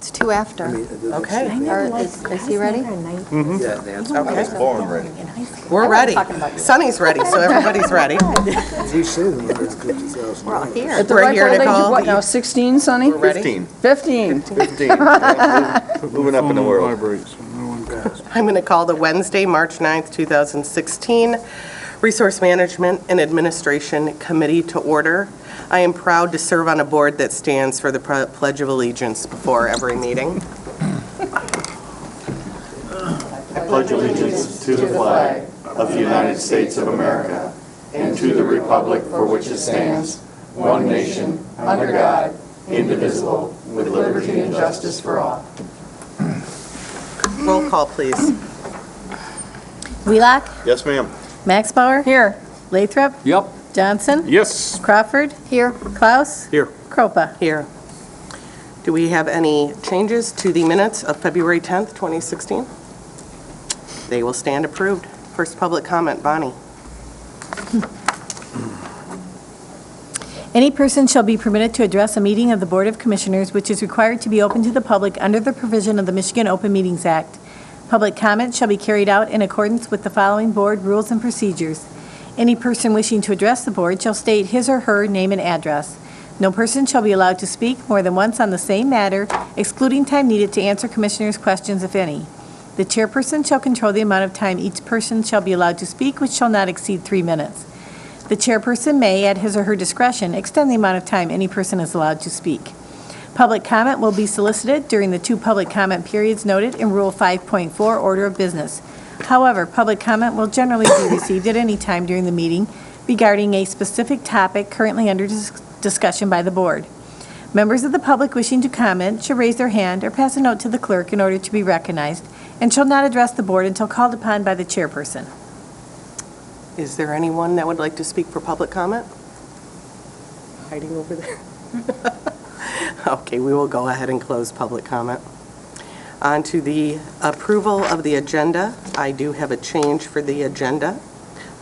It's 2 after. Okay, Or is he ready? Yeah, Nancy, I was born ready. we're ready. talking about you. Sonny's ready, so everybody's ready. You said 150,000. We're all here. At the We're ripe here old to age call of what the- now, 16, Sonny? We're ready. 15. 15. 15. Moving up in the world. I'm going to call the Wednesday, March 9th, 2016 Resource Management and Administration Committee to order. I am proud to serve on a board that stands for the Pledge of Allegiance before every meeting. I pledge allegiance to the flag of the United States of America and to the republic for which it stands, one nation, under God, indivisible, with liberty and justice for all. Roll call, please. Wheelock, Yes, ma'am. Max Bauer, Here. Lathrop, Yep. Johnson, Yes. Crawford, Here. Klaus, Here. Kropa. Here. Do we have any changes to the minutes of February 10th, 2016? They will stand approved. First public comment, Bonnie. Any person shall be permitted to address a meeting of the Board of Commissioners which is required to be open to the public under the provision of the Michigan Open Meetings Act. Public comment shall be carried out in accordance with the following board rules and procedures. Any person wishing to address the board shall state his or her name and address. No person shall be allowed to speak more than once on the same matter, excluding time needed to answer commissioners' questions, if any. The chairperson shall control the amount of time each person shall be allowed to speak, which shall not exceed 3 minutes. The chairperson may, at his or her discretion, extend the amount of time any person is allowed to speak. Public comment will be solicited during the 2 public comment periods noted in Rule 5.4 Order of Business. However, public comment will generally be received at any time during the meeting regarding a specific topic currently under discussion by the board. Members of the public wishing to comment should raise their hand or pass a note to the clerk in order to be recognized and shall not address the board until called upon by the chairperson. Is there anyone that would like to speak for public comment? Hiding over there? Okay, we will go ahead and close public comment. On to the approval of the agenda. I do have a change for the agenda.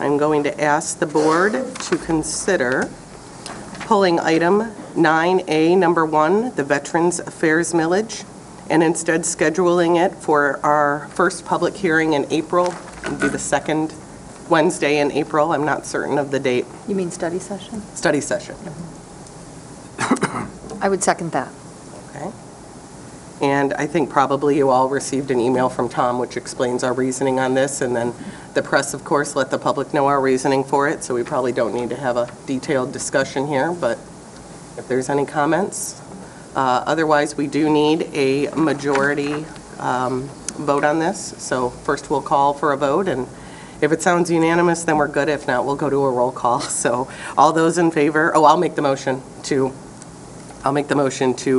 I'm going to ask the board to consider pulling item 9A, number 1, the Veterans Affairs Millage, and instead scheduling it for our first public hearing in April. It'll be the second Wednesday in April. I'm not certain of the date. You mean study session? Study session. I would second that. Okay. And I think probably you all received an email from Tom which explains our reasoning on this, and then the press, of course, let the public know our reasoning for it, so we probably don't need to have a detailed discussion here, but if there's any comments. Otherwise, we do need a majority vote on this, so first we'll call for a vote, and if it sounds unanimous, then we're good. If not, we'll go to a roll call. So all those in favor, I'll make the motion to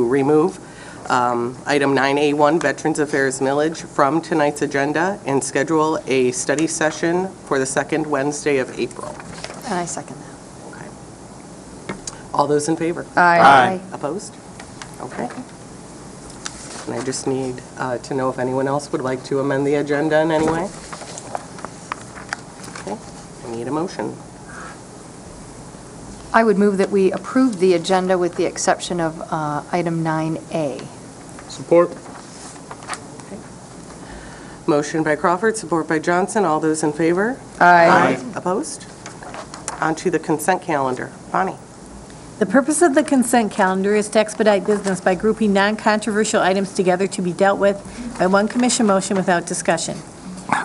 remove item 9A1, Veterans Affairs Millage, from tonight's agenda and schedule a study session for the second Wednesday of April. And I second that. Okay. All those in favor? Aye. Opposed? Okay. And I just need to know if anyone else would like to amend the agenda in any way. Okay, I need a motion. I would move that we approve the agenda with the exception of item 9A. Support. Motion by Crawford, support by Johnson. All those in favor? Aye. Opposed? On to the consent calendar. Bonnie? The purpose of the consent calendar is to expedite business by grouping non-controversial items together to be dealt with by one commission motion without discussion.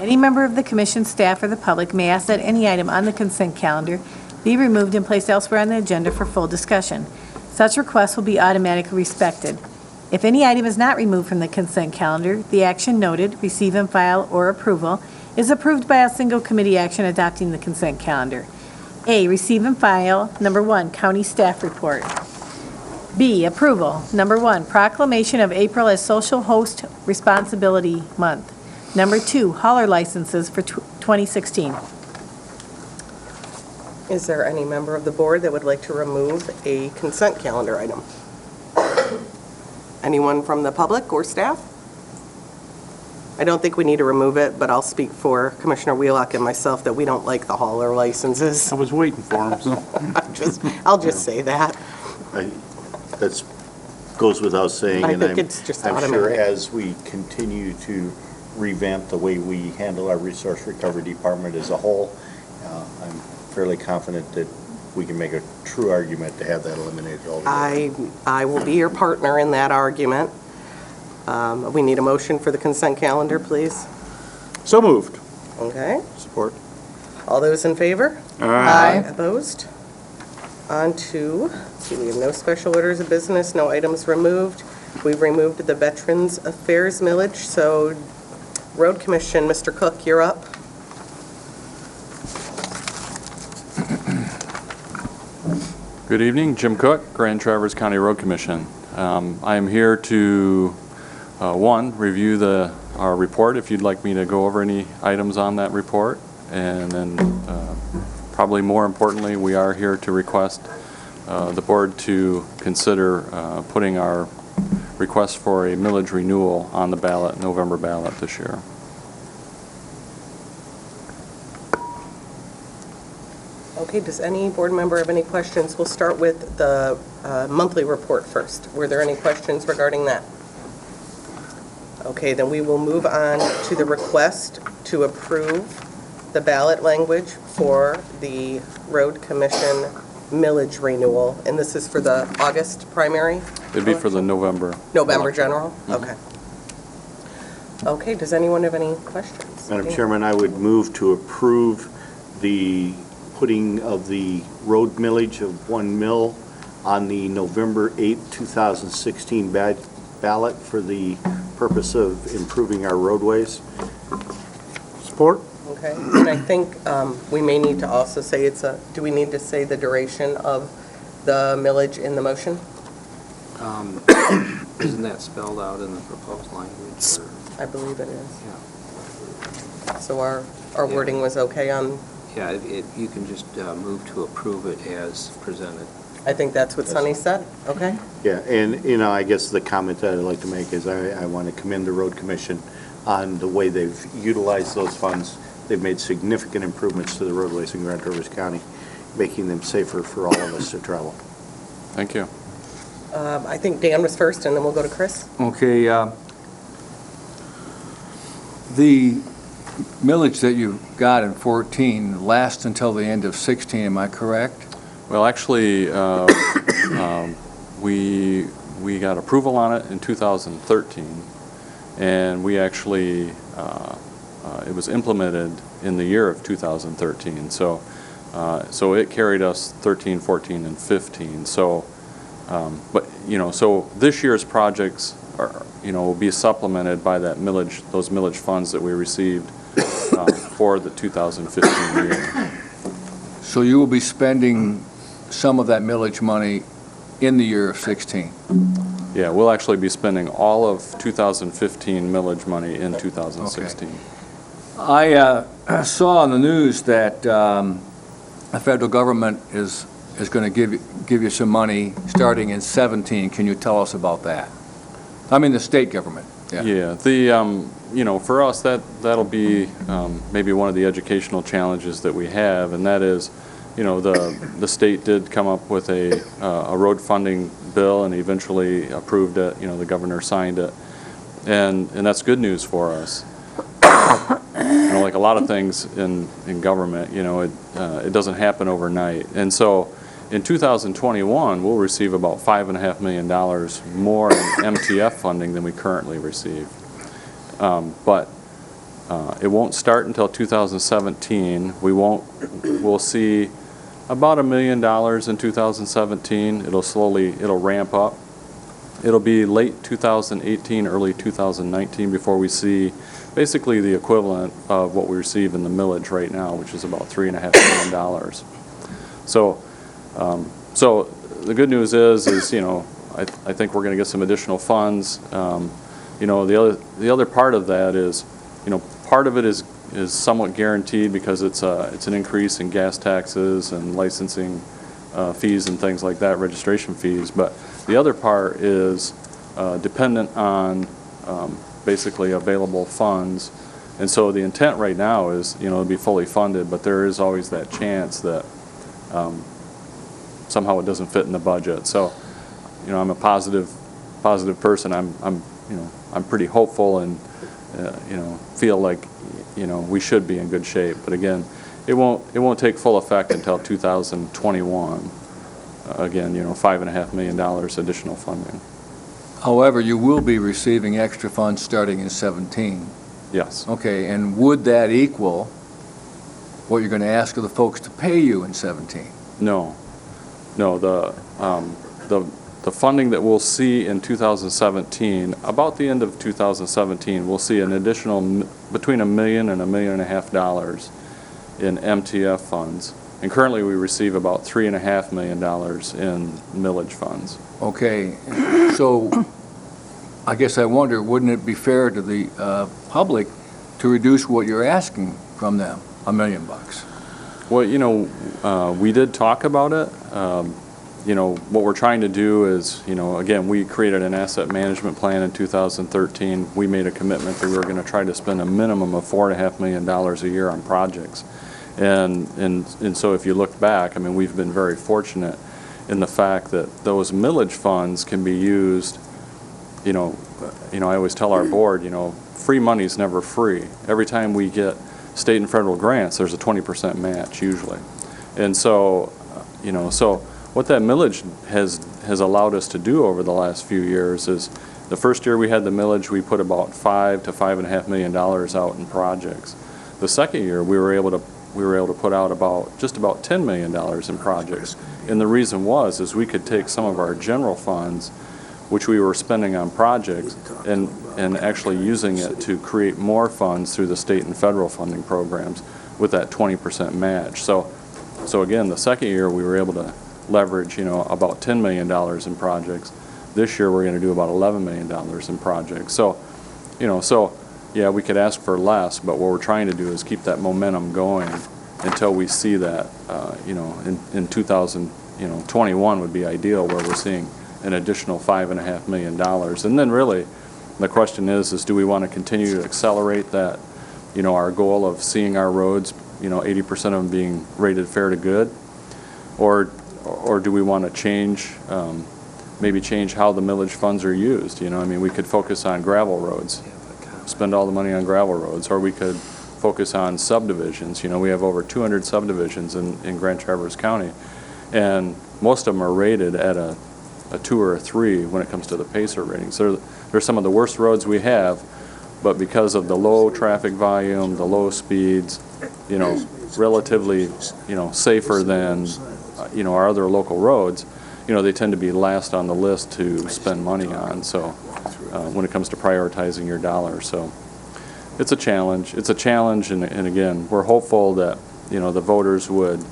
Any member of the commission, staff, or the public may ask that any item on the consent calendar be removed and placed elsewhere on the agenda for full discussion. Such requests will be automatically respected. If any item is not removed from the consent calendar, the action noted, receive and file, or approval, is approved by a single committee action adopting the consent calendar. A, receive and file, number 1, county staff report. B, approval, number 1, proclamation of April as Social Host Responsibility Month. Number 2, hauler licenses for 2016. Is there any member of the board that would like to remove a consent calendar item? Anyone from the public or staff? I don't think we need to remove it, but I'll speak for Commissioner Wheelock and myself that we don't like the hauler licenses. I was waiting for him, so. I'll just say that. That's goes without saying. I and think I'm- it's just I'm sure automatic. as we continue to revamp the way we handle our resource recovery department as a whole, I'm fairly confident that we can make a true argument to have that eliminated altogether. I will be your partner in that argument. We need a motion for the consent calendar, please. So moved. Okay. Support. All those in favor? Aye. Opposed? On to, let's see, we have no special orders of business, no items removed. We've removed the Veterans Affairs millage, so Road Commission, Mr. Cook, you're up. Good evening, Jim Cook, Grand Traverse County Road Commission. I am here to, one, review our report, if you'd like me to go over any items on that report, and then probably more importantly, we are here to request the board to consider putting our request for a millage renewal on the ballot, November ballot this year. Okay, does any board member have any questions? We'll start with the monthly report first. Were there any questions regarding that? Okay, then we will move on to the request to approve the ballot language for the Road Commission millage renewal. And this is for the August primary? It'd be for the November. November election. general? Okay. Okay, does anyone have any questions? Madam Chairman, I would move to approve the putting of the road millage of 1 mil on the November 8, 2016 ballot for the purpose of improving our roadways. Support. Okay, and I think we may need to also say do we need to say the duration of the millage in the motion? Isn't that spelled out in the proposed language? I believe it is. Yeah. So our wording was okay on, Yeah, you can just move to approve it as presented. I think that's what Sunny said, okay? Yeah, and, I guess the comment that I'd like to make is I want to commend the Road Commission on the way they've utilized those funds. They've made significant improvements to the roadways in Grand Traverse County, making them safer for all of us to travel. Thank you. I think Dan was first, and then we'll go to Chris. Okay, the millage that you got in 14 lasts until the end of 16, am I correct? Well, actually, we got approval on it in 2013, and we actually, it was implemented in the year of 2013. So it carried us 13, 14, and 15. So, so this year's projects are, will be supplemented by that millage, those millage funds that we received for the 2015 year. So you will be spending some of that millage money in the year of 16? Yeah, we'll actually be spending all of 2015 millage money in 2016. Okay. I saw on the news that the federal government is going to give you some money starting in 17. Can you tell us about that? I mean the state government. Yeah, the for us that'll be maybe one of the educational challenges that we have, and that is, the state did come up with a road funding bill and eventually approved it. The governor signed it, and that's good news for us. Like a lot of things in government, it doesn't happen overnight, and so in 2021 we'll receive about $5.5 million more in MTF funding than we currently receive. But it won't start until 2017. We'll see about $1 million in 2017. It'll ramp up. It'll be late 2018, early 2019 before we see basically the equivalent of what we receive in the millage right now, which is about $3.5 million. So the good news is I think we're going to get some additional funds. The other part of that is, part of it is somewhat guaranteed because it's an increase in gas taxes and licensing fees and things like that, registration fees. But the other part is dependent on basically available funds. And so the intent right now is, to be fully funded, but there is always that chance that somehow it doesn't fit in the budget. So, I'm a positive positive person, I'm pretty hopeful and, feel like, we should be in good shape. But again, it won't take full effect until 2021. Again, $5.5 million additional funding. However, you will be receiving extra funds starting in 17. Yes. Okay, and would that equal what you're going to ask of the folks to pay you in 17? No. The funding that we'll see in 2017, about the end of 2017, we'll see an additional between $1 million and $1.5 million in MTF funds. And currently we receive about $3.5 million in millage funds. Okay, so I guess I wonder, wouldn't it be fair to the public to reduce what you're asking from them, $1 million? Well, we did talk about it. What we're trying to do is, again, we created an asset management plan in 2013. We made a commitment that we were going to try to spend a minimum of $4.5 million a year on projects. And so if you look back, we've been very fortunate in the fact that those millage funds can be used, I always tell our board, free money's never free. Every time we get state and federal grants, there's a 20% match usually. And so, so what that millage has allowed us to do over the last few years is the first year we had the millage, we put about $5 to $5.5 million out in projects. The second year we were able to put out just about $10 million in projects. And the reason is we could take some of our general funds, which we were spending on projects, and actually using it to create more funds through the state and federal funding programs with that 20% match. So again, the second year we were able to leverage, about $10 million in projects. This year we're going to do about $11 million in projects. So yeah, we could ask for less, but what we're trying to do is keep that momentum going until we see that, in 2021 would be ideal, where we're seeing an additional $5.5 million. And then really, the question is do we want to continue to accelerate that, our goal of seeing our roads, 80% of them being rated fair to good, or do we want to change, maybe change how the millage funds are used? We could focus on gravel roads, spend all the money on gravel roads, or we could focus on subdivisions. We have over 200 subdivisions in Grand Traverse County, and most of them are rated at a 2 or a 3 when it comes to the PACER ratings. They're some of the worst roads we have, but because of the low traffic volume, the low speeds, relatively, safer than, our other local roads, they tend to be last on the list to spend money on. So when it comes to prioritizing your dollar. So it's a challenge. And again, we're hopeful that, the voters would,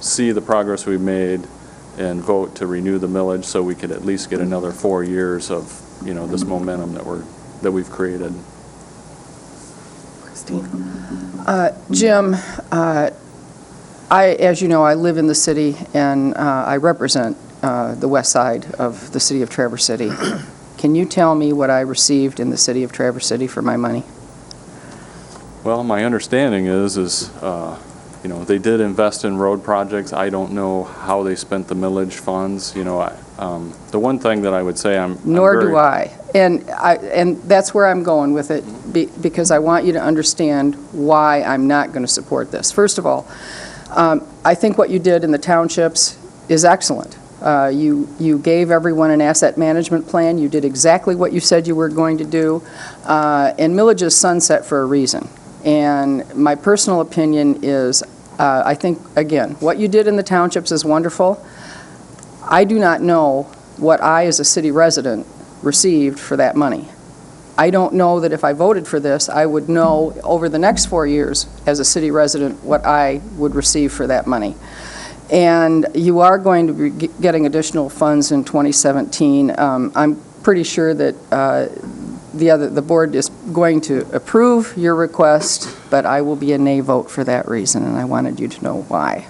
see the progress we've made and vote to renew the millage so we could at least get another 4 years of, this momentum that we've created. Christine? Jim, as you know, I live in the city, and I represent the west side of the city of Traverse City. Can you tell me what I received in the city of Traverse City for my money? Well, my understanding is they did invest in road projects. I don't know how they spent the millage funds. The one thing that I would say Nor do I. And that's where I'm going with it, because I want you to understand why I'm not going to support this. First of all, I think what you did in the townships is excellent. You gave everyone an asset management plan. You did exactly what you said you were going to do. And millage is sunset for a reason. And my personal opinion is, I think, again, what you did in the townships is wonderful. I do not know what I, as a city resident, received for that money. I don't know that if I voted for this, I would know over the next 4 years, as a city resident, what I would receive for that money. And you are going to be getting additional funds in 2017. I'm pretty sure that the board is going to approve your request, but I will be a nay vote for that reason, and I wanted you to know why.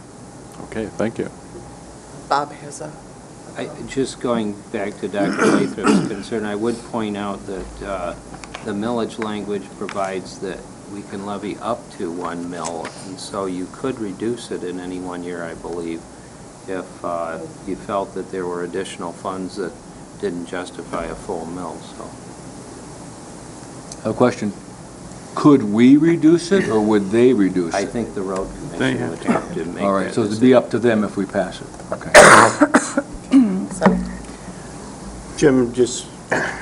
Okay, thank you. Bob has a... Just going back to Dr. Lathrop's concern, I would point out that the millage language provides that we can levy up to 1 mil, and so you could reduce it in any 1 year, I believe, if you felt that there were additional funds that didn't justify a full mill, so. A question, could we reduce it, or would they reduce I it? think the road commission would have to make All right, that so it'd decision. be up to them if we pass it. Okay. Sonny? Jim, just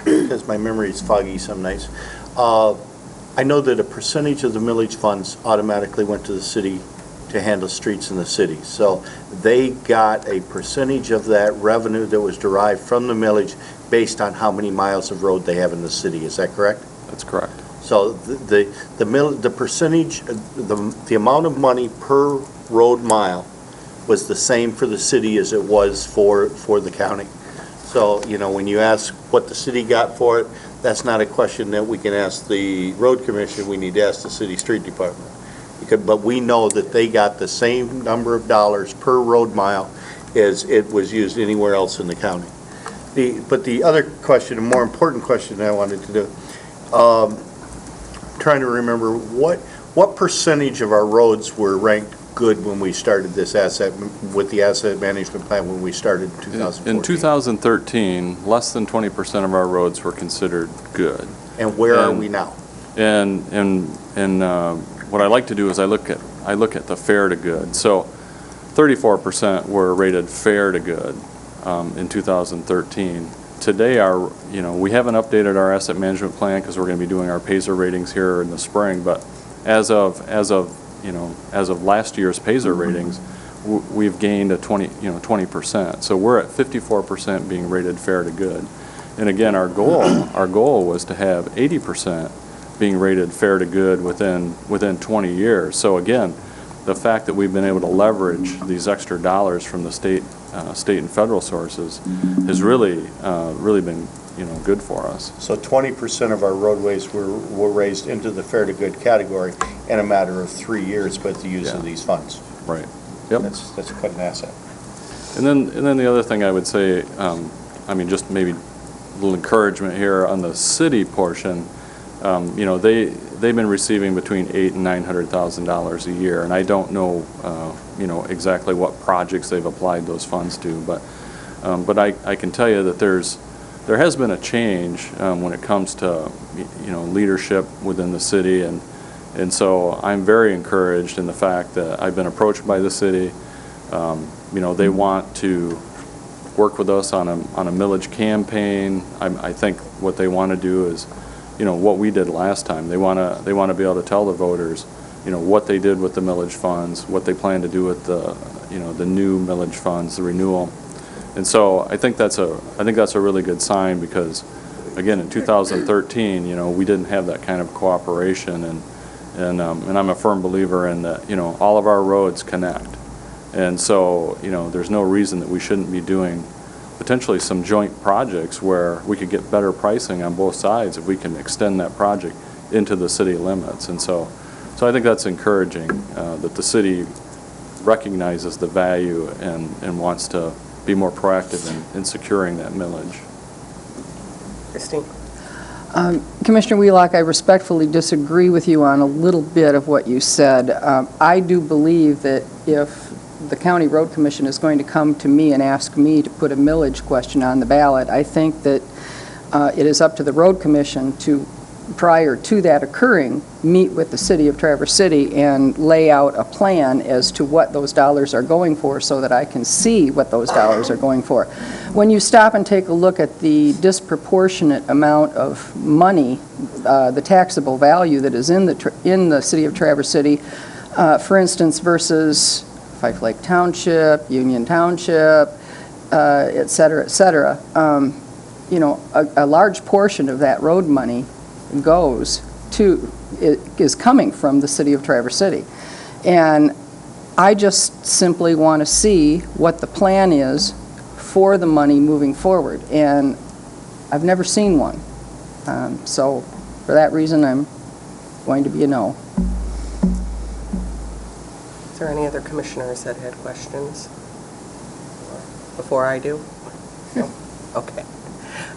because my memory is foggy some nights, I know that a percentage of the millage funds automatically went to the city to handle streets in the city. So they got a percentage of that revenue that was derived from the millage based on how many miles of road they have in the city. Is that correct? That's correct. So the percentage, the amount of money per road mile was the same for the city as it was for the county. So, you know, when you ask what the city got for it, that's not a question that we can ask the road commission, we need to ask the city street department. But we know that they got the same number of dollars per road mile as it was used anywhere else in the county. But the other question, a more important question that I wanted to do, trying to remember, what percentage of our roads were ranked good when we started this with the asset management plan when we started in 2014? In 2013, less than 20% of our roads were considered good. And where are we now? And what I like to do is I look at the fair to good. So 34% were rated fair to good in 2013. Today, we haven't updated our asset management plan because we're going to be doing our PASER ratings here in the spring. But as of last year's PASER ratings, we've gained 20%. So we're at 54% being rated fair to good. And again, our goal was to have 80% being rated fair to good within 20 years. So again, the fact that we've been able to leverage these extra dollars from the state and federal sources has really been good for us. So 20% of our roadways were raised into the fair to good category in a matter of 3 years, but the use of these funds. Right. Yep. That's quite an asset. And then the other thing I would say, just maybe a little encouragement here on the city portion. They've been receiving between $800,000 and $900,000 a year, and I don't know, exactly what projects they've applied those funds to, but I can tell you that there has been a change when it comes to leadership within the city, and so I'm very encouraged in the fact that I've been approached by the city. They want to work with us on a millage campaign. I think what they want to do is, what we did last time. They want to be able to tell the voters, what they did with the millage funds, what they plan to do with the new millage funds, the renewal. And so I think that's a really good sign because, again, in 2013, we didn't have that kind of cooperation, and I'm a firm believer in that, all of our roads connect. And so, there's no reason that we shouldn't be doing potentially some joint projects where we could get better pricing on both sides if we can extend that project into the city limits. And so I think that's encouraging that the city recognizes the value and wants to be more proactive in securing that millage. Christine? Commissioner Wheelock, I respectfully disagree with you on a little bit of what you said. I do believe that if the County Road Commission is going to come to me and ask me to put a millage question on the ballot, I think that it is up to the Road Commission to, prior to that occurring, meet with the City of Traverse City and lay out a plan as to what those dollars are going for so that I can see what those dollars are going for. When you stop and take a look at the disproportionate amount of money, the taxable value that is in the City of Traverse City, for instance, versus Fife Lake Township, Union Township, et cetera, et cetera, a large portion of that road money is coming from the City of Traverse City. And I just simply want to see what the plan is for the money moving forward. And I've never seen one. So for that reason, I'm going to be a no. Is there any other commissioners that had questions before I do? No? Okay.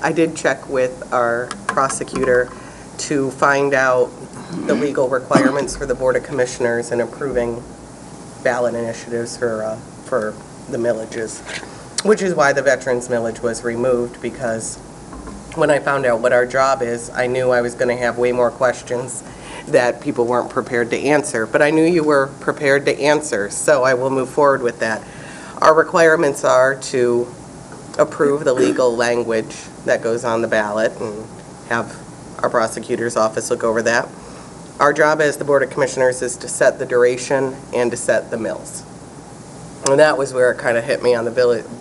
I did check with our prosecutor to find out the legal requirements for the Board of Commissioners in approving ballot initiatives for the millages. which is why the veterans millage was removed, because when I found out what our job is, I knew I was going to have way more questions that people weren't prepared to answer. But I knew you were prepared to answer, so I will move forward with that. Our requirements are to approve the legal language that goes on the ballot and have our prosecutor's office look over that. Our job as the Board of Commissioners is to set the duration and to set the mills. And that was where it kind of hit me on the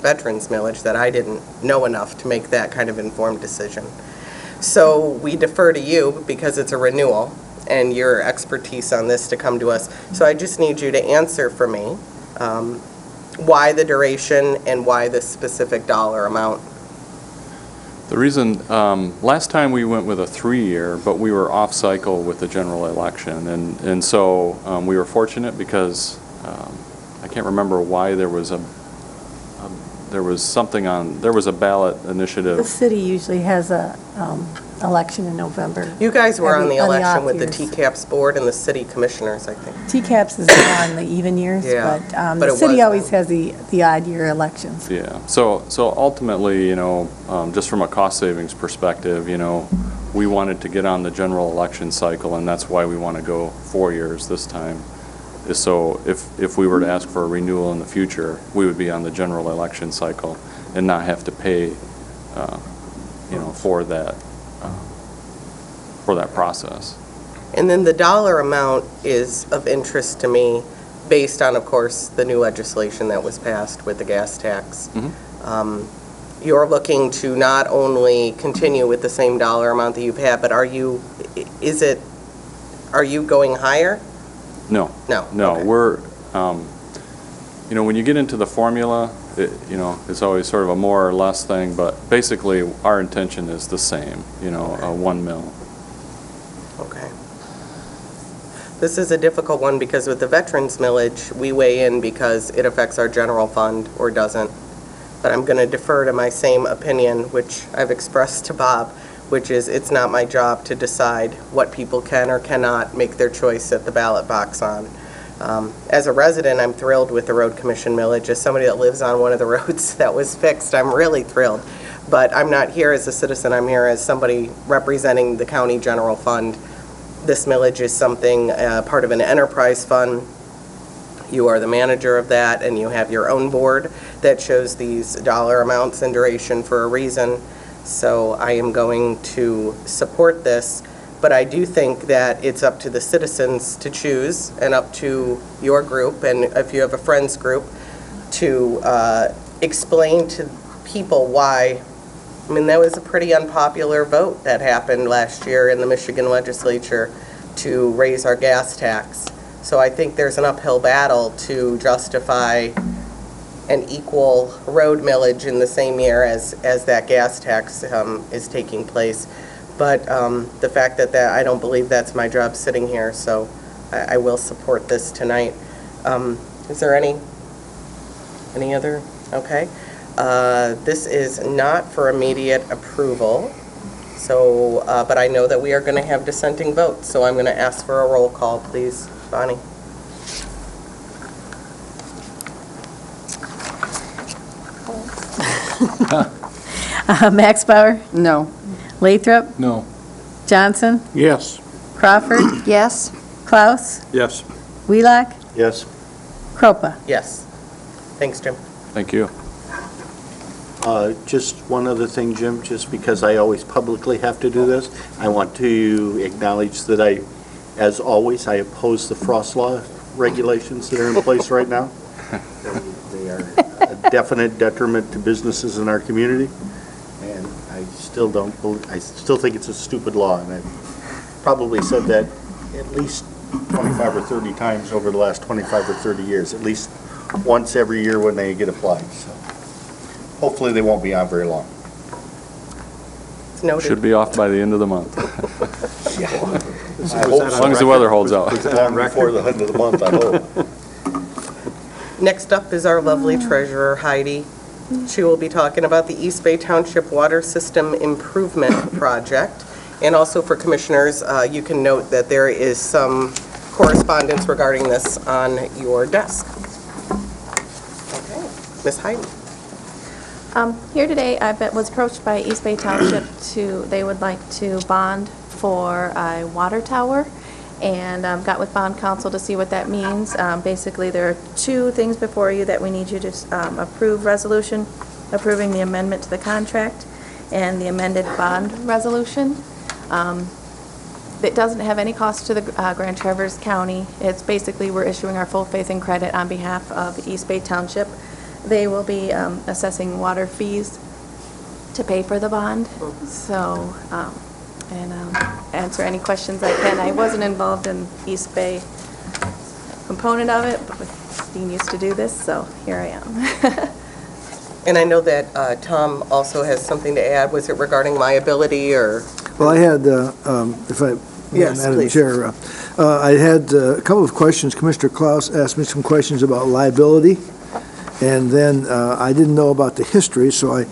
veterans millage, that I didn't know enough to make that kind of informed decision. So we defer to you because it's a renewal and your expertise on this to come to us. So I just need you to answer for me why the duration and why the specific dollar amount. The reason, last time we went with a 3-year, but we were off cycle with the general election. And so we were fortunate because I can't remember why there was a ballot initiative. The city usually has a election in November. You guys were on the election off with the years. TCAPS board and the city commissioners, I think. TCAPS is on the even years, Yeah, but but the it city was always then. has the odd year elections. Yeah, so ultimately, just from a cost savings perspective, we wanted to get on the general election cycle, and that's why we want to go 4 years this time. Is so if we were to ask for a renewal in the future, we would be on the general election cycle and not have to pay, for that process. And then the dollar amount is of interest to me based on, of course, the new legislation that was passed with the gas tax. You're looking to not only continue with the same dollar amount that you've had, but are you going higher? No. No. No, Okay. we're, when you get into the formula, it's always sort of a more or less thing, but basically our intention is the same, a 1 mil. Okay. This is a difficult one because with the veterans millage, we weigh in because it affects our general fund or doesn't. But I'm going to defer to my same opinion, which I've expressed to Bob, which is it's not my job to decide what people can or cannot make their choice at the ballot box on. As a resident, I'm thrilled with the road commission millage. As somebody that lives on one of the roads that was fixed, I'm really thrilled. But I'm not here as a citizen, I'm here as somebody representing the county general fund. This millage is something, part of an enterprise fund. You are the manager of that, and you have your own board that shows these dollar amounts and duration for a reason. So I am going to support this, but I do think that it's up to the citizens to choose and up to your group, and if you have a friends group, to explain to people why. I mean, that was a pretty unpopular vote that happened last year in the Michigan legislature to raise our gas tax. So I think there's an uphill battle to justify an equal road millage in the same year as that gas tax is taking place. But the fact that I don't believe that's my job sitting here, so I will support this tonight. Is there any other? Okay. This is not for immediate approval, so, but I know that we are going to have dissenting votes, so I'm going to ask for a roll call, please. Bonnie? Max Bauer, No. Lathrop, No. Johnson, Yes. Crawford, Yes? Klaus, Yes. Wheelock, Yes. Kropa. Yes. Thanks, Jim. Thank you. Just one other thing, Jim, just because I always publicly have to do this, I want to acknowledge that as always, I oppose the frost law regulations that are in place right now. They are a definite detriment to businesses in our community, and I still think it's a stupid law, and I've probably said that at least 25 or 30 times over the last 25 or 30 years, at least once every year when they get applied, so hopefully they won't be on very long. It's noted. Should be off by the end of the month, I hope as long as the weather holds out. Long before the end of the month, I hope. Next up is our lovely treasurer, Heidi. She will be talking about the East Bay Township Water System Improvement Project. And also for commissioners, you can note that there is some correspondence regarding this on your desk. Okay, Ms. Heidi. Here today, was approached by East Bay Township they would like to bond for a water tower, and got with bond counsel to see what that means. Basically, there are two things before you that we need you to approve: resolution approving the amendment to the contract and the amended bond resolution. It doesn't have any cost to the Grand Traverse County. It's basically, we're issuing our full faith and credit on behalf of East Bay Township. They will be assessing water fees to pay for the bond. So, and answer any questions I can. I wasn't involved in East Bay component of it, but with being used to do this, so here I am. And I know that Tom also has something to add. Was it regarding liability or? Well, I had, if I, Yes, Madam please. Chair, I had a couple of questions. Commissioner Klaus asked me some questions about liability, and then I didn't know about the history, so I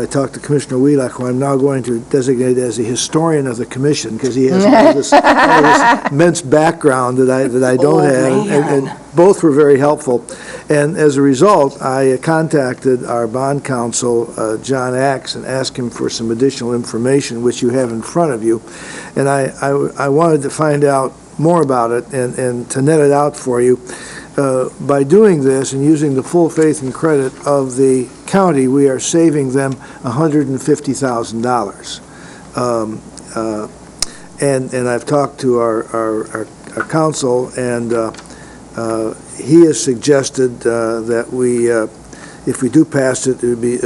talked to Commissioner Wheelock, who I'm now going to designate as a historian of the commission, because he has all this immense background that I don't have, and both were very helpful. And as a result, I contacted our bond counsel, John Axe, and asked him for some additional information, which you have in front of you. And I wanted to find out more about it and to net it out for you. By doing this and using the full faith and credit of the county, we are saving them $150,000. And I've talked to our counsel, and he has suggested that we, if we do pass it, it would be,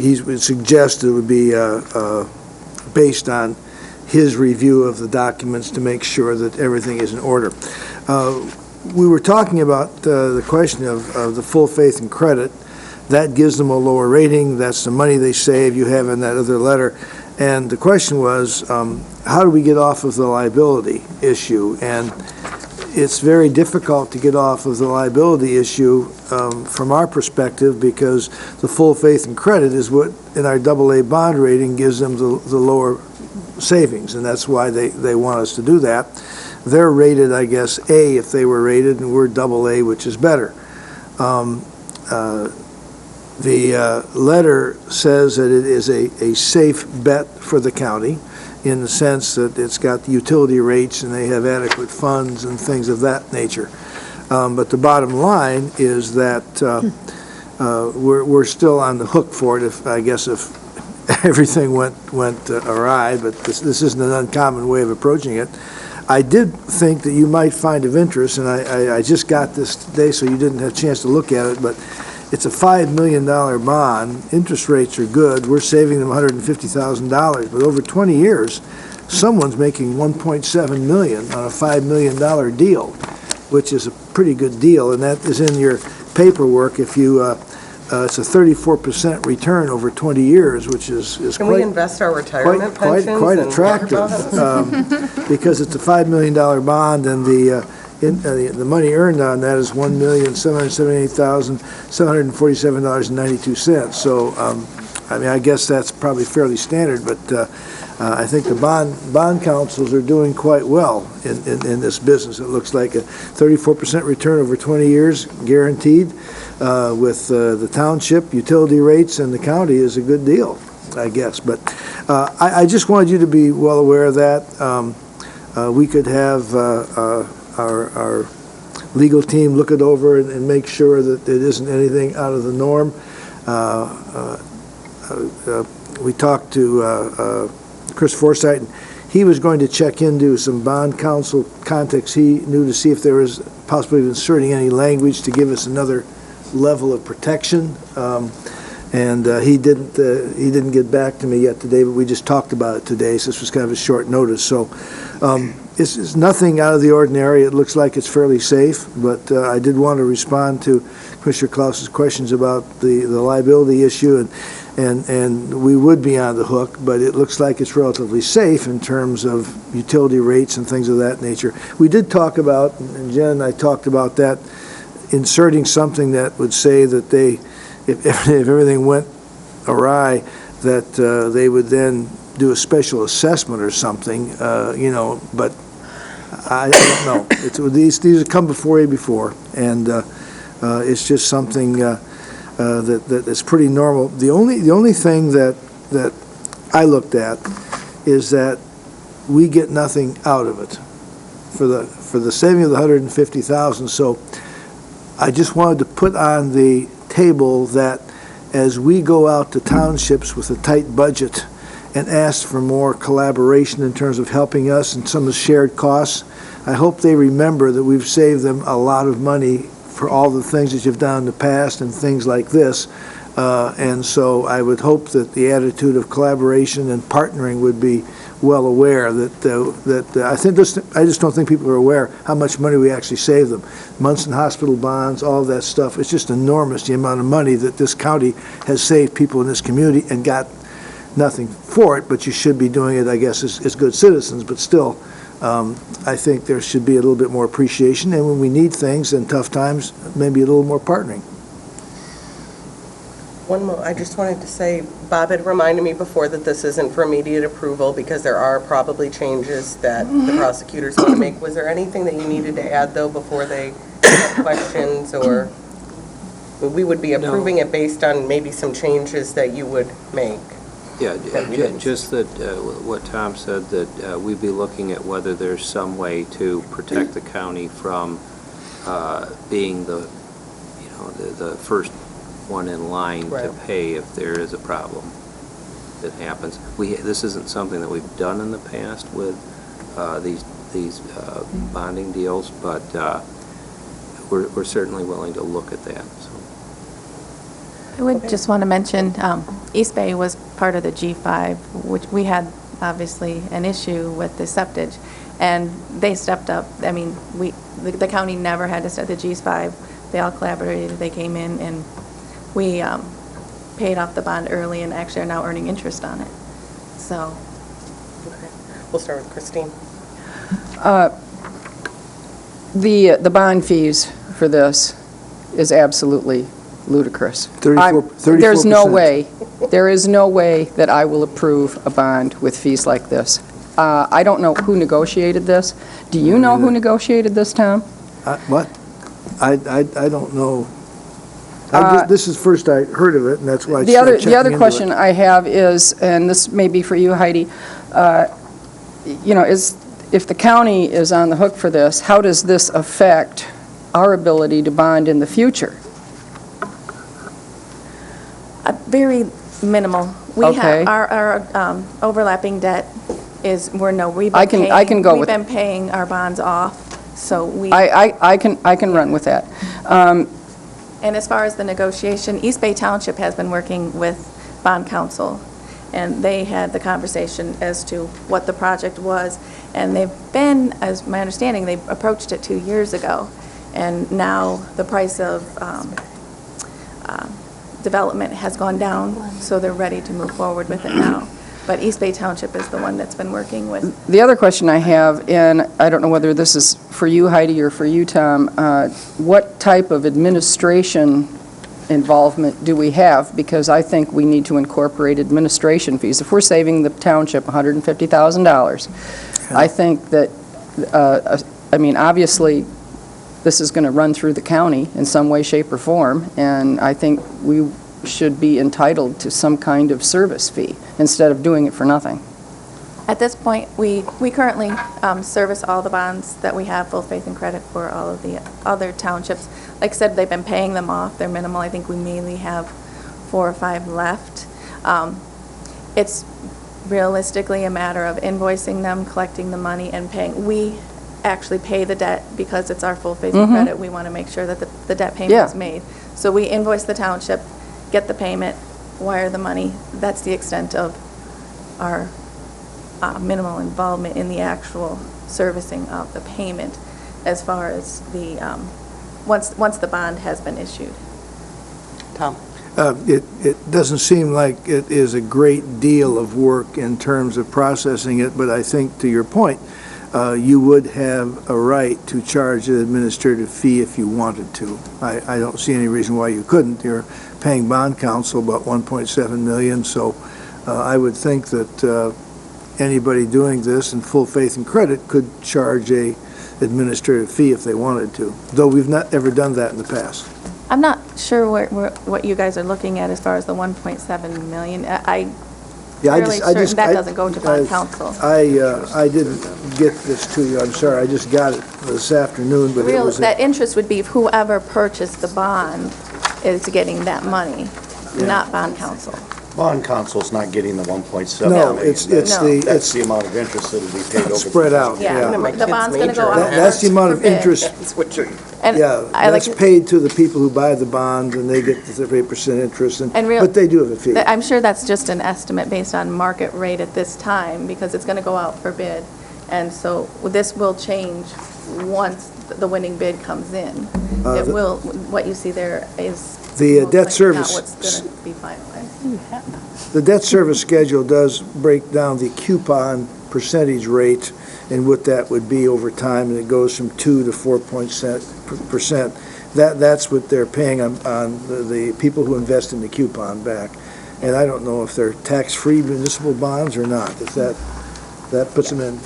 he suggested it would be based on his review of the documents to make sure that everything is in order. We were talking about the question of the full faith and credit. That gives them a lower rating. That's the money they save. You have in that other letter. And the question was, how do we get off of the liability issue? And it's very difficult to get off of the liability issue from our perspective, because the full faith and credit is what, in our AA bond rating, gives them the lower savings, and that's why they want us to do that. They're rated, I guess, A if they were rated, and we're AA, which is better. The letter says that it is a safe bet for the county, in the sense that it's got the utility rates and they have adequate funds and things of that nature. But the bottom line is that we're still on the hook for it, if everything went awry, but this isn't an uncommon way of approaching it. I did think that you might find of interest, and I just got this today, so you didn't have a chance to look at it, but it's a $5 million bond. Interest rates are good. We're saving them $150,000, but over 20 years, someone's making $1.7 million on a $5 million deal, which is a pretty good deal, and that is in your paperwork. If you it's a 34% return over 20 years, which is Can quite, we invest our retirement quite pensions? quite and attractive, because it's a $5 million bond, and the money earned on that is $1,778,747.92. So, I mean, I guess that's probably fairly standard, but I think the bond councils are doing quite well in this business. It looks like a 34% return over 20 years, guaranteed, with the township, utility rates, and the county is a good deal, I guess. But I just wanted you to be well aware of that. We could have our legal team look it over and make sure that it isn't anything out of the norm. We talked to Chris Forsythe, and he was going to check into some bond counsel contacts he knew to see if there was possibility of inserting any language to give us another level of protection. And he didn't get back to me yet today, but we just talked about it today, so this was kind of a short notice. So it's nothing out of the ordinary. It looks like it's fairly safe, but I did want to respond to Commissioner Klaus's questions about the liability issue, and we would be on the hook, but it looks like it's relatively safe in terms of utility rates and things of that nature. We did talk about, and Jen and I talked about that, inserting something that would say that if everything went awry, that they would then do a special assessment or something, but I don't know. These have come before you before, and It's just something that is pretty normal. The only thing that I looked at is that we get nothing out of it for the saving of the $150,000. So I just wanted to put on the table that as we go out to townships with a tight budget and ask for more collaboration in terms of helping us and some of the shared costs, I hope they remember that we've saved them a lot of money for all the things that you've done in the past and things like this. And so I would hope that the attitude of collaboration and partnering would be well aware that I just don't think people are aware how much money we actually save them. Munson Hospital bonds, all that stuff, it's just enormous, the amount of money that this county has saved people in this community and got nothing for it, but you should be doing it, I guess, as good citizens, but still, I think there should be a little bit more appreciation, and when we need things in tough times, maybe a little more partnering. One more, I just wanted to say, Bob had reminded me before that this isn't for immediate approval because there are probably changes that the prosecutors want to make. Was there anything that you needed to add, though, before they have questions, or we would be approving it based on maybe some changes that you would make? Yeah, just that, what Tom said, that we'd be looking at whether there's some way to protect the county from being the first one in line to pay if there is a problem that happens. This isn't something that we've done in the past with these bonding deals, but we're certainly willing to look at that. So. I would just want to mention, East Bay was part of the G5, which we had obviously an issue with the septage, and they stepped up. I mean, the county never had to step the G5. They all collaborated. They came in, and we paid off the bond early and actually are now earning interest on it. So. Okay. We'll start with Christine. The bond fees for this is absolutely ludicrous. 34%. There is no way that I will approve a bond with fees like this. I don't know who negotiated this. Do you know who negotiated this, Tom? What? I don't know. This is first I heard of it, and that's why I started checking into it. The other question I have is, and this may be for you, Heidi, is if the county is on the hook for this, how does this affect our ability to bond in the future? Very minimal. We Okay. have our overlapping debt is we've I can go with we've been paying our bonds off, so we. I can run with that. And as far as the negotiation, East Bay Township has been working with bond counsel, and they had the conversation as to what the project was, and they've been, as my understanding, they approached it 2 years ago, and now the price of development has gone down, so they're ready to move forward with it now. But East Bay Township is the one that's been working with. The other question I have, and I don't know whether this is for you, Heidi, or for you, Tom, what type of administration involvement do we have? Because I think we need to incorporate administration fees. If we're saving the township $150,000, I think that, obviously, this is going to run through the county in some way, shape, or form, and I think we should be entitled to some kind of service fee instead of doing it for nothing. At this point, we currently service all the bonds that we have, full faith and credit for all of the other townships. Like I said, they've been paying them off. They're minimal. I think we mainly have 4 or 5 left. It's realistically a matter of invoicing them, collecting the money, and paying. We actually pay the debt because it's our full faith and credit. We want to make sure that the debt payment is made. So we invoice the township, get the payment, wire the money. That's the extent of our minimal involvement in the actual servicing of the payment as far as the, once the bond has been issued. Tom? It doesn't seem like it is a great deal of work in terms of processing it, but I think, to your point, you would have a right to charge an administrative fee if you wanted to. I don't see any reason why you couldn't. You're paying bond counsel about $1.7 million, so I would think that anybody doing this in full faith and credit could charge a administrative fee if they wanted to, though we've not ever done that in the past. I'm not sure what you guys are looking at as far as the 1.7 million. Yeah, Fairly certain that doesn't go to bond council. I didn't get this to you, I'm sorry, I just got it this afternoon, but it was... That interest would be if whoever purchased the bond is getting that money, not bond council. Bond council's not getting the 1.7 No, million. it's No. the, That's it's the amount of interest that will be paid over. spread out, Yeah, yeah. My the kid's bond's going to go major. out. That's the amount of for bid. interest, That's what you're, And yeah, I like, that's paid to the people who buy the bond, and they get the 3% interest, And real- but they do have a fee. I'm sure that's just an estimate based on market rate at this time, because it's going to go out for bid. And so this will change once the winning bid comes in. It will, what you see there is The most debt likely service- not what's going to be finalized. The debt service schedule does break down the coupon percentage rate and what that would be over time, and it goes from 2 to 4%. That's what they're paying on the people who invest in the coupon back. And I don't know if they're tax-free municipal bonds or not. If that puts them in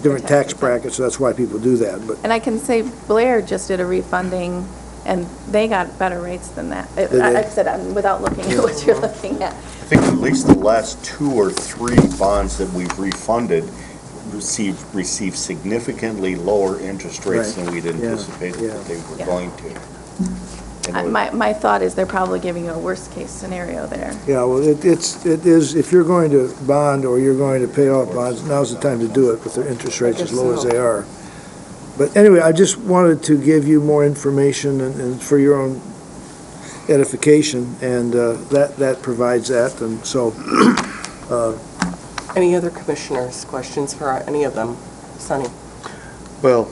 different tax brackets, so that's why people do that, but And I can say Blair just did a refunding, and they got better rates than that. they? Like I said, without looking at what you're looking at. I think at least the last 2 or 3 bonds that we've refunded received significantly lower interest rates Right. than we'd Yeah. anticipated Yeah. that they were Yeah. going to. And My thought is they're probably giving you a worst-case scenario there. Yeah, well, it is, if you're going to bond or you're going to pay off bonds, now's the time to do it with their interest rates as low as they are. But anyway, I just wanted to give you more information and for your own edification, and that provides that, and so, any other commissioners, questions for any of them? Sonny? Well,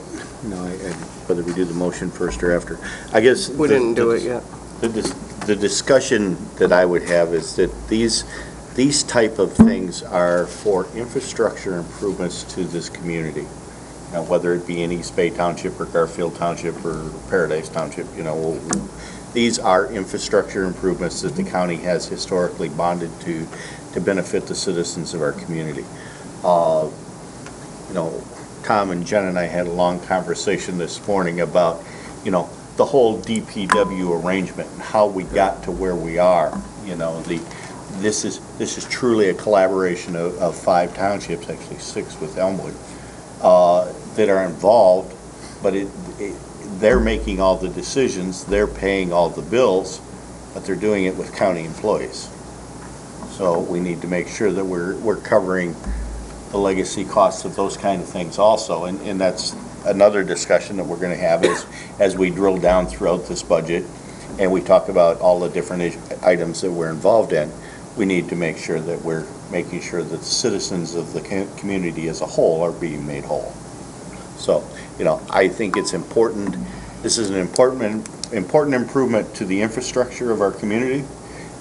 whether we do the motion first or after. I guess. We didn't do it yet. The discussion that I would have is that these type of things are for infrastructure improvements to this community. Now, whether it be in East Bay Township or Garfield Township or Paradise Township, these are infrastructure improvements that the county has historically bonded to benefit the citizens of our community. Tom and Jen and I had a long conversation this morning about, the whole DPW arrangement and how we got to where we are. This is truly a collaboration of 5 townships, actually 6 with Elmwood, that are involved, but they're making all the decisions, they're paying all the bills, but they're doing it with county employees. So we need to make sure that we're covering the legacy costs of those kind of things also, and that's another discussion that we're going to have as we drill down throughout this budget and we talk about all the different items that we're involved in. We need to make sure that we're making sure that the citizens of the community as a whole are being made whole. So, I think it's important. This is an important improvement to the infrastructure of our community,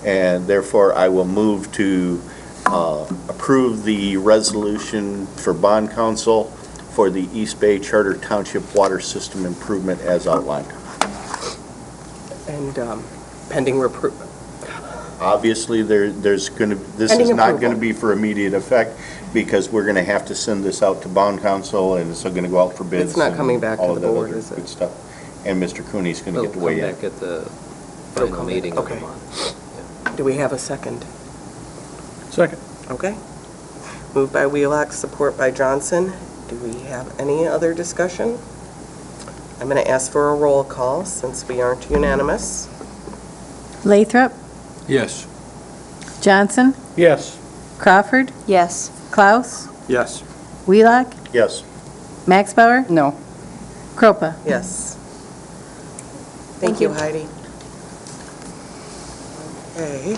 and therefore I will move to approve the resolution for bond council for the East Bay Charter Township water system improvement as outlined. And pending approval. Obviously, this is not going to be for immediate effect, because we're going to have to send this out to bond council, and it's going to go out for bids. It's not coming back all to of the that board, other is it? good stuff. And Mr. Cooney's going to It'll get to weigh come in. back at the It'll final come back, meeting of the okay. month. Do we have a second? Second. Okay. Moved by Wheelock, support by Johnson. Do we have any other discussion? I'm going to ask for a roll call since we aren't unanimous. Lathrop, Yes. Johnson, Yes. Crawford, Yes. Klaus, Yes. Wheelock, Yes. Max Bauer, No. Kropa. Yes. Thank Thank you, you. Heidi. Okay,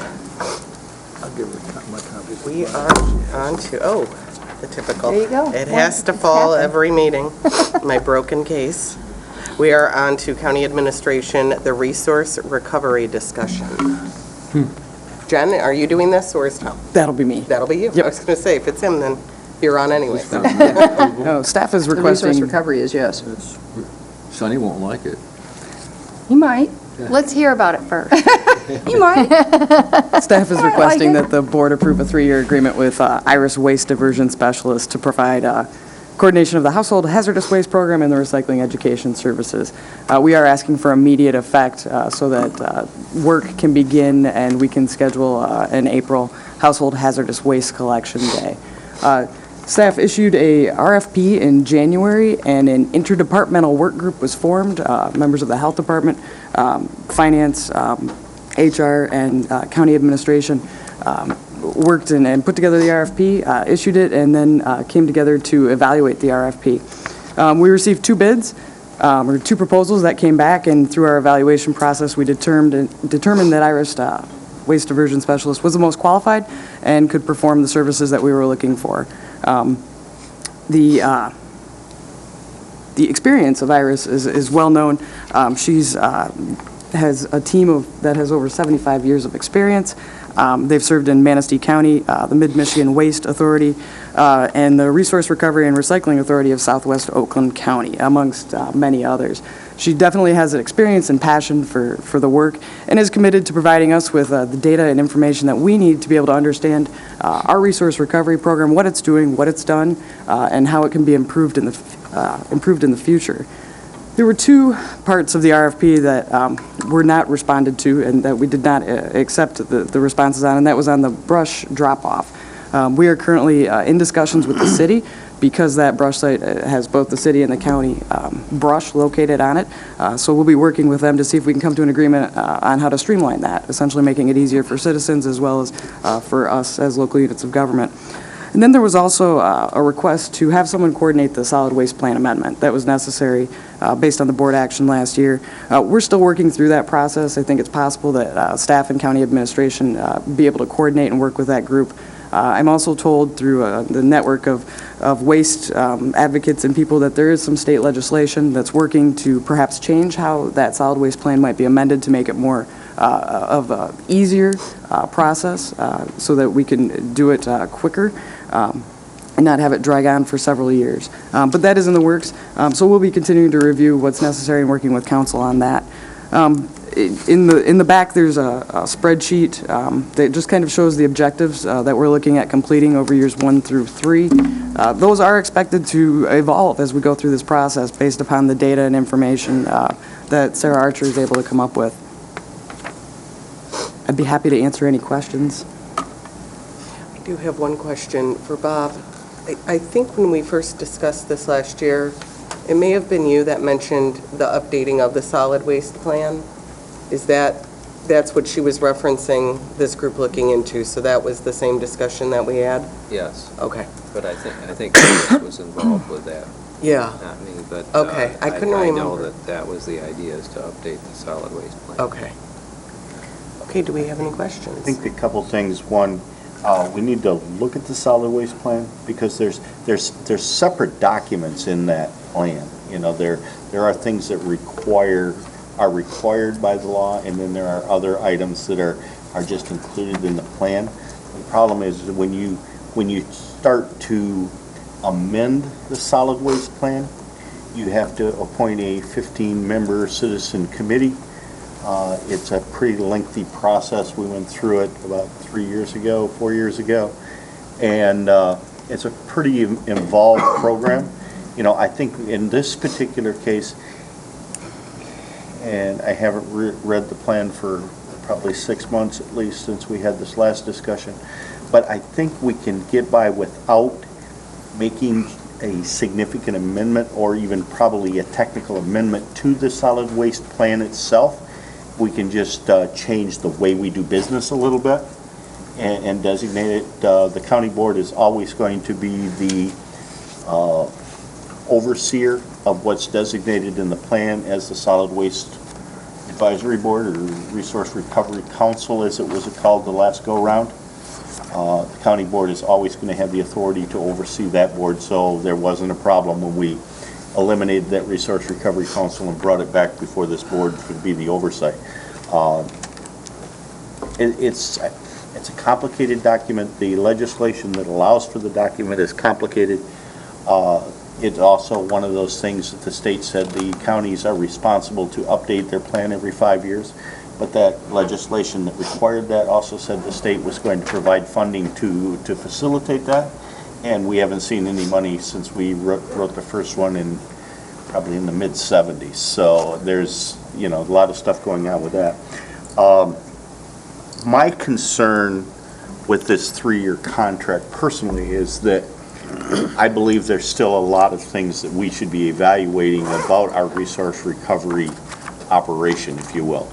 I'll give her my copy. we are on to, the typical. There you go. It Yeah, has to it's fall happened. every meeting, my broken case. We are on to county administration, the resource recovery discussion. Jen, are you doing this, or is Tom? That'll be me. That'll be you. I was going to say, if it's him, then you're on anyway. No, staff is The resource requesting, recovery is yes. Sonny won't like it. He might. Let's hear about it first. He might. staff is I like requesting it. that the board approve a 3-year agreement with Iris Waste Diversion Specialist to provide coordination of the household hazardous waste program and the recycling education services. We are asking for immediate effect so that work can begin and we can schedule an April household hazardous waste collection day. Staff issued a RFP in January, and an interdepartmental work group was formed. Members of the health department, finance, HR, and county administration worked and put together the RFP, issued it, and then came together to evaluate the RFP. We received 2 bids, or 2 proposals that came back, and through our evaluation process, we determined that Iris Waste Diversion Specialist was the most qualified and could perform the services that we were looking for. The experience of Iris is well known. She's has a team that has over 75 years of experience. They've served in Manistee County, the Mid-Michigan Waste Authority, and the Resource Recovery and Recycling Authority of Southwest Oakland County, amongst many others. She definitely has an experience and passion for the work and is committed to providing us with the data and information that we need to be able to understand our resource recovery program, what it's doing, what it's done, and how it can be improved in the future. There were 2 parts of the RFP that were not responded to and that we did not accept the responses on, and that was on the brush drop-off. We are currently in discussions with the city because that brush site has both the city and the county brush located on it. So we'll be working with them to see if we can come to an agreement on how to streamline that, essentially making it easier for citizens as well as for us as local units of government. And then there was also a request to have someone coordinate the solid waste plan amendment that was necessary based on the board action last year. We're still working through that process. I think it's possible that staff and county administration be able to coordinate and work with that group. I'm also told through the network of waste advocates and people that there is some state legislation that's working to perhaps change how that solid waste plan might be amended to make it more of an easier process so that we can do it quicker and not have it drag on for several years. But that is in the works, so we'll be continuing to review what's necessary and working with council on that. In the back, there's a spreadsheet that just kind of shows the objectives that we're looking at completing over years 1 through 3. Those are expected to evolve as we go through this process based upon the data and information that Sarah Archer is able to come up with. I'd be happy to answer any questions. I do have one question for Bob. I think when we first discussed this last year, it may have been you that mentioned the updating of the solid waste plan. That's what she was referencing this group looking into, so that was the same discussion that we had? Yes. Okay. But I think Chris was involved with that. Yeah. Not me, but Okay, I couldn't I remember. know that was the idea, is to update the solid waste plan. Okay. Okay, do we have any questions? I think a couple things. One, we need to look at the solid waste plan because there's separate documents in that plan. You know, there are things that are required by the law, and then there are other items that are just included in the plan. The problem is when you start to amend the solid waste plan, you have to appoint a 15-member citizen committee. It's a pretty lengthy process. We went through it about 4 years ago, and it's a pretty involved program. You know, I think in this particular case, and I haven't read the plan for probably 6 months at least since we had this last discussion, but I think we can get by without making a significant amendment or even probably a technical amendment to the solid waste plan itself. We can just change the way we do business a little bit and designate it. The county board is always going to be the overseer of what's designated in the plan as the Solid Waste Advisory Board or Resource Recovery Council, as it was called the last go-round. The county board is always going to have the authority to oversee that board, so there wasn't a problem when we eliminated that Resource Recovery Council and brought it back before this board could be the oversight. It's a complicated document. The legislation that allows for the document is complicated. It's also one of those things that the state said the counties are responsible to update their plan every 5 years, but that legislation that required that also said the state was going to provide funding to facilitate that, And we haven't seen any money since we wrote the first one probably in the mid-'70s. So there's, a lot of stuff going on with that. My concern with this 3-year contract personally is that I believe there's still a lot of things that we should be evaluating about our resource recovery operation, if you will.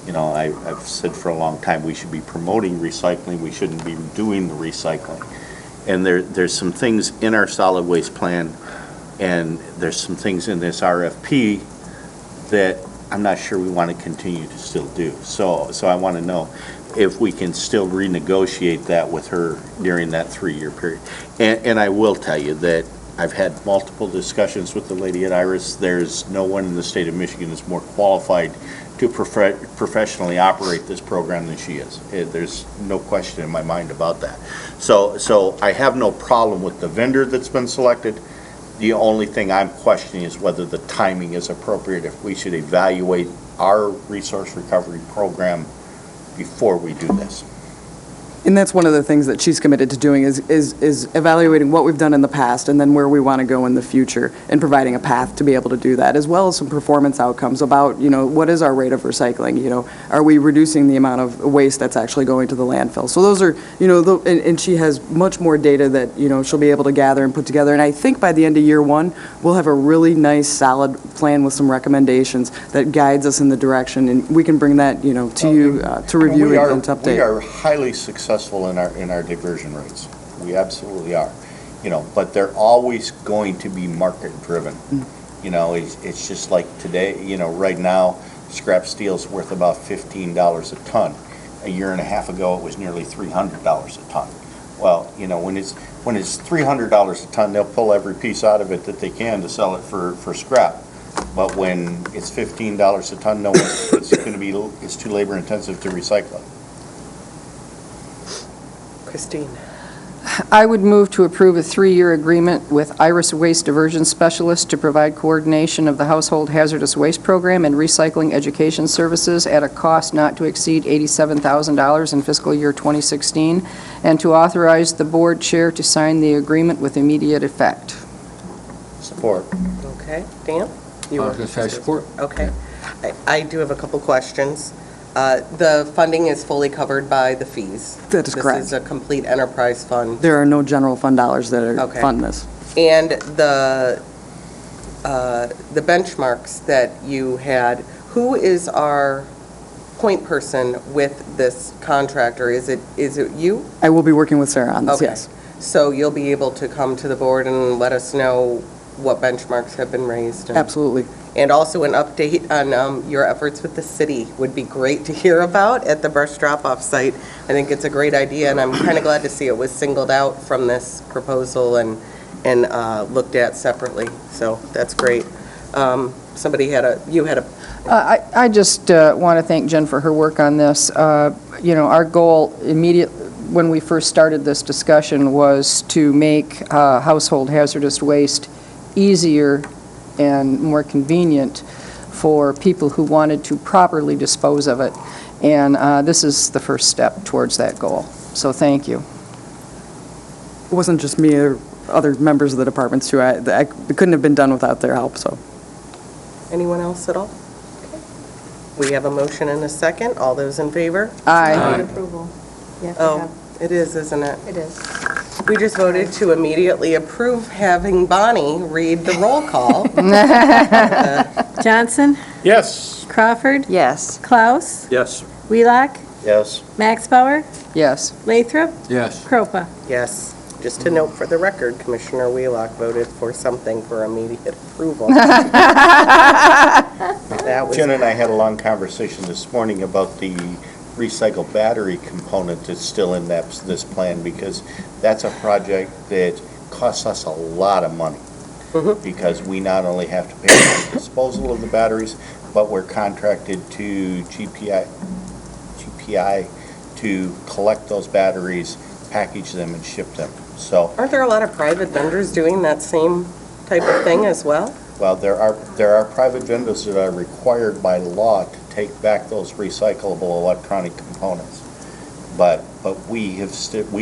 I've said for a long time, we should be promoting recycling, we shouldn't be doing the recycling. And there's some things in our solid waste plan, and there's some things in this RFP that I'm not sure we want to continue to still do. So I want to know if we can still renegotiate that with her during that 3-year period. And I will tell you that I've had multiple discussions with the lady at Iris. There's no one in the state of Michigan that's more qualified to professionally operate this program than she is. There's no question in my mind about that. So I have no problem with the vendor that's been selected. The only thing I'm questioning is whether the timing is appropriate, if we should evaluate our resource recovery program before we do this. And that's one of the things that she's committed to doing is evaluating what we've done in the past and then where we want to go in the future and providing a path to be able to do that, as well as some performance outcomes about, what is our rate of recycling? Are we reducing the amount of waste that's actually going to the landfill? So those are, and she has much more data that, she'll be able to gather and put together. And I think by the end of year 1, we'll have a really nice, solid plan with some recommendations that guides us in the direction. And we can bring that, to you to review and to update. We are highly successful in our diversion rates. We absolutely are. But they're always going to be market driven. It's just like today, right now, scrap steel's worth about $15 a ton. A year and a half ago, it was nearly $300 a ton. Well, when it's $300 a ton, they'll pull every piece out of it that they can to sell it for scrap. But when it's $15 a ton, it's too labor intensive to recycle it. Christine. I would move to approve a 3-year agreement with Iris Waste Diversion Specialist to provide coordination of the Household Hazardous Waste Program and recycling education services at a cost not to exceed $87,000 in fiscal year 2016, and to authorize the board chair to sign the agreement with immediate effect. Support. Okay, Dan? Support. Okay. I do have a couple questions. The funding is fully covered by the fees. That is correct. This is a complete enterprise fund. There are no general fund dollars that fund this. And the benchmarks that you had, who is our point person with this contractor? Is it you? I will be working with Sarah on this, Okay. yes. So you'll be able to come to the board and let us know what benchmarks have been raised? Absolutely. And also an update on your efforts with the city would be great to hear about at the brush drop-off site. I think it's a great idea, and I'm kind of glad to see it was singled out from this proposal and looked at separately. So that's great. I just want to thank Jen for her work on this. Our goal when we first started this discussion was to make household hazardous waste easier and more convenient for people who wanted to properly dispose of it. And this is the first step towards that goal. So thank you. It wasn't just me or other members of the departments too. It couldn't have been done without their help, so. Anyone else at all? Okay. We have a motion and a second. All those in favor? Aye. Approval. Oh, it is, isn't it? It is. We just voted to immediately approve having Bonnie read the roll call. Johnson? Yes. Crawford? Yes. Klaus? Yes. Wheelock? Yes. Maxbauer? Yes. Lathrop? Yes. Kropa? Yes. Just to note for the record, Commissioner Wheelock voted for something for immediate approval. That was Jen and I had a long conversation this morning about the recycled battery component that's still in this plan, because that's a project that costs us a lot of money. Because we not only have to pay for the disposal of the batteries, but we're contracted to GPI to collect those batteries, package them, and ship them. So, Aren't there a lot of private vendors doing that same type of thing as well? well, there are private vendors that are required by law to take back those recyclable electronic components. But we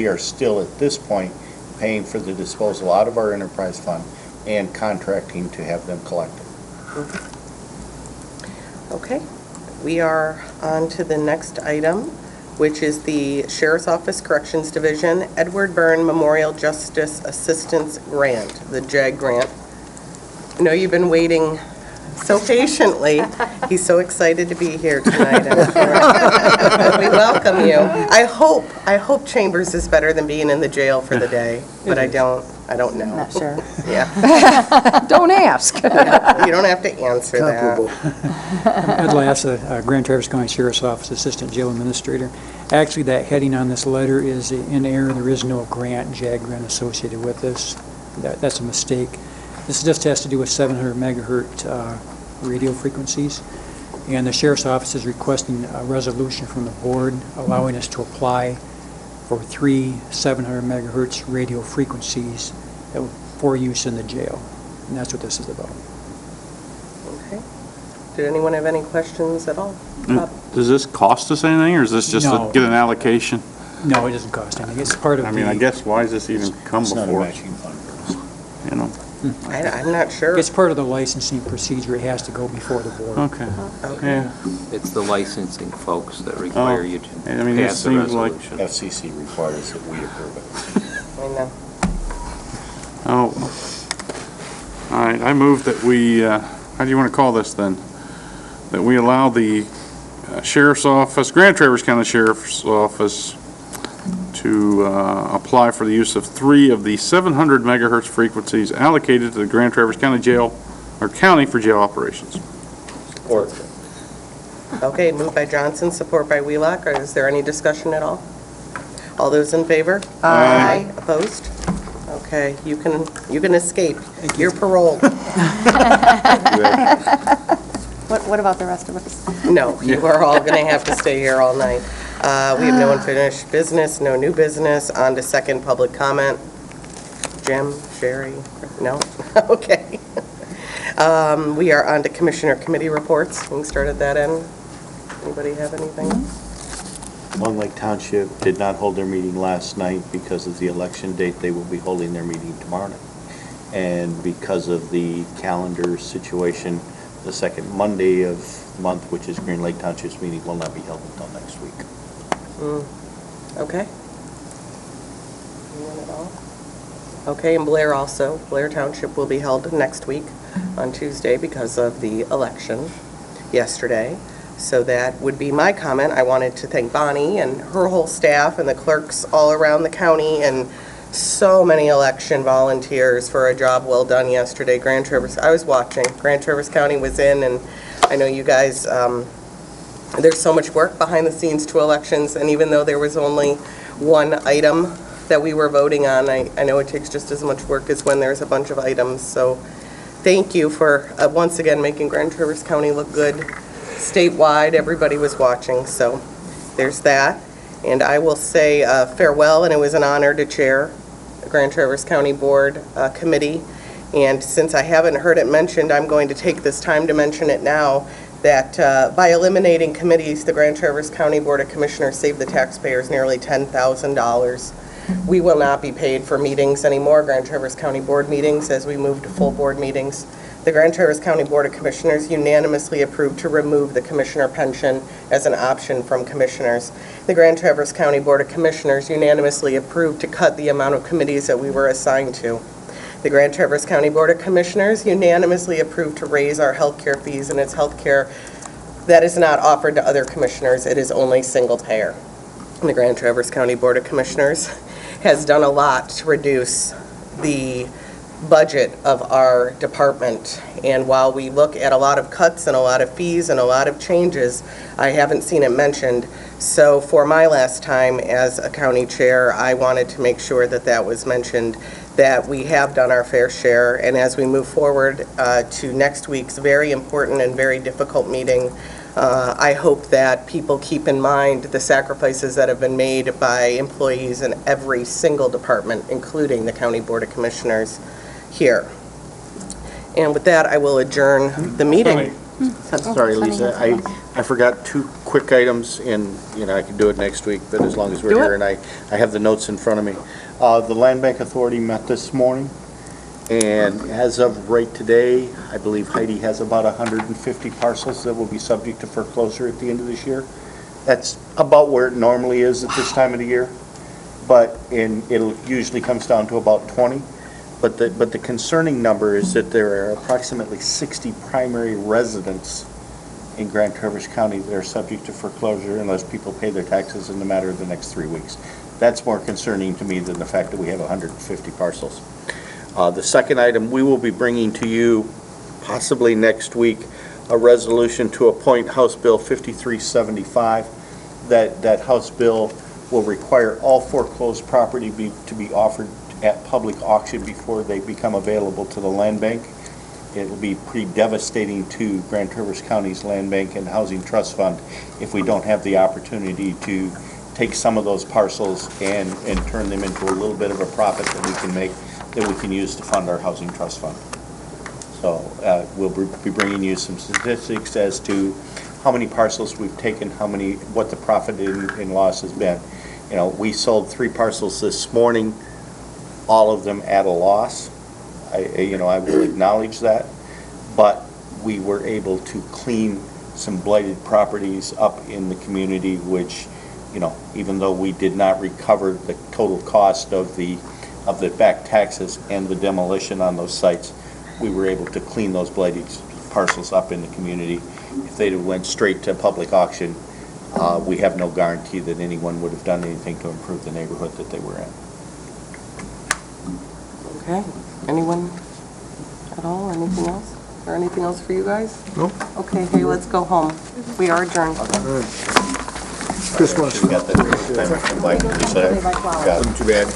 are still at this point paying for the disposal out of our enterprise fund and contracting to have them collected. Okay, we are on to the next item, which is the Sheriff's Office Corrections Division Edward Byrne Memorial Justice Assistance Grant, the JAG grant. I know you've been waiting so patiently. He's so excited to be here tonight, I'm sure. We welcome you. I hope Chambers is better than being in the jail for the day, but I don't know. Not sure. Yeah, Don't ask. you don't have to answer that. Comparable. Ed Lassa, Grand Traverse County Sheriff's Office Assistant Jail Administrator. Actually, that heading on this letter is in error. There is no grant, JAG grant associated with this. That's a mistake. This just has to do with 700 megahertz radio frequencies. And the Sheriff's Office is requesting a resolution from the board allowing us to apply for 3 700 megahertz radio frequencies for use in the jail. And that's what this is about. Okay. Did anyone have any questions at all? Does this cost us anything, or is this just No. to get an allocation? No, it doesn't cost anything. It's part of I mean, I guess, why does this even come It's not a before us? matching fund for us. You know? I'm not sure. It's part of the licensing procedure. It has to go before the board. Okay. Yeah. It's the licensing folks that require you to I mean, this pass a seems like- resolution. FCC requires that we approve it. I know. Oh. All right, I move that we, how do you want to call this then? That we allow the Sheriff's Office, Grand Traverse County Sheriff's Office, to apply for the use of 3 of the 700 megahertz frequencies allocated to the Grand Traverse County Jail, or county for jail operations. Or Okay, moved by Johnson, support by Wheelock. Is there any discussion at all? All those in favor? Aye. Opposed? Okay, you can escape. You're paroled. What about the rest of us? No, you are all going to have to stay here all night. We have no unfinished business, no new business. On to second public comment. Jim, Sherry? No? Okay. We are on to Commissioner Committee reports. We can start at that end. Anybody have anything? Long Lake Township did not hold their meeting last night because of the election date. They will be holding their meeting tomorrow night. And because of the calendar situation, the second Monday of the month, which is Green Lake Township's meeting, will not be held until next week. Okay. Anyone at all? Okay, and Blair also. Blair Township will be held next week on Tuesday because of the election yesterday. So that would be my comment. I wanted to thank Bonnie and her whole staff and the clerks all around the county and so many election volunteers for a job well done yesterday. Grand Traverse, I was watching. Grand Traverse County was in, and I know you guys, there's so much work behind the scenes to elections, and even though there was only one item that we were voting on, I know it takes just as much work as when there's a bunch of items. So thank you for, once again, making Grand Traverse County look good statewide. Everybody was watching, so there's that. And I will say farewell, and it was an honor to chair the Grand Traverse County Board Committee. And since I haven't heard it mentioned, I'm going to take this time to mention it now, that by eliminating committees, the Grand Traverse County Board of Commissioners saved the taxpayers nearly $10,000. We will not be paid for meetings anymore, Grand Traverse County Board meetings, as we move to full board meetings. The Grand Traverse County Board of Commissioners unanimously approved to remove the commissioner pension as an option from commissioners. The Grand Traverse County Board of Commissioners unanimously approved to cut the amount of committees that we were assigned to. The Grand Traverse County Board of Commissioners unanimously approved to raise our health care fees, and it's health care that is not offered to other commissioners. It is only single payer. And the Grand Traverse County Board of Commissioners has done a lot to reduce the budget of our department. And while we look at a lot of cuts and a lot of fees and a lot of changes, I haven't seen it mentioned. So for my last time as a county chair, I wanted to make sure that that was mentioned, that we have done our fair share. And as we move forward to next week's very important and very difficult meeting, I hope that people keep in mind the sacrifices that have been made by employees in every single department, including the County Board of Commissioners here. And with that, I will adjourn the meeting. I'm sorry, Lisa, I forgot 2 quick items, and, I can do it next week, but as long as we're Do it. here, and I have the notes in front of me. The Land Bank Authority met this morning, and as of right today, I believe Heidi has about 150 parcels that will be subject to foreclosure at the end of this year. That's about where it normally is at this time of the year, but it'll usually comes down to about 20. But the concerning number is that there are approximately 60 primary residents in Grand Traverse County that are subject to foreclosure unless people pay their taxes in the matter of the next 3 weeks. That's more concerning to me than the fact that we have 150 parcels. The second item, we will be bringing to you, possibly next week, a resolution to appoint House Bill 5375. That House bill will require all foreclosed property to be offered at public auction before they become available to the land bank. It will be pretty devastating to Grand Traverse County's land bank and housing trust fund if we don't have the opportunity to take some of those parcels and turn them into a little bit of a profit that we can make, that we can use to fund our housing trust fund. So we'll be bringing you some statistics as to how many parcels we've taken, what the profit in loss has been. We sold 3 parcels this morning, all of them at a loss. I will acknowledge that, but we were able to clean some blighted properties up in the community, which, even though we did not recover the total cost of the back taxes and the demolition on those sites, we were able to clean those blighted parcels up in the community. If they'd have went straight to public auction, we have no guarantee that anyone would have done anything to improve the neighborhood that they were in. Okay. Anyone at all, anything else? Or anything else for you guys? No. Okay, hey, let's go home. We are adjourned. Chris wants to... Got that. Too bad.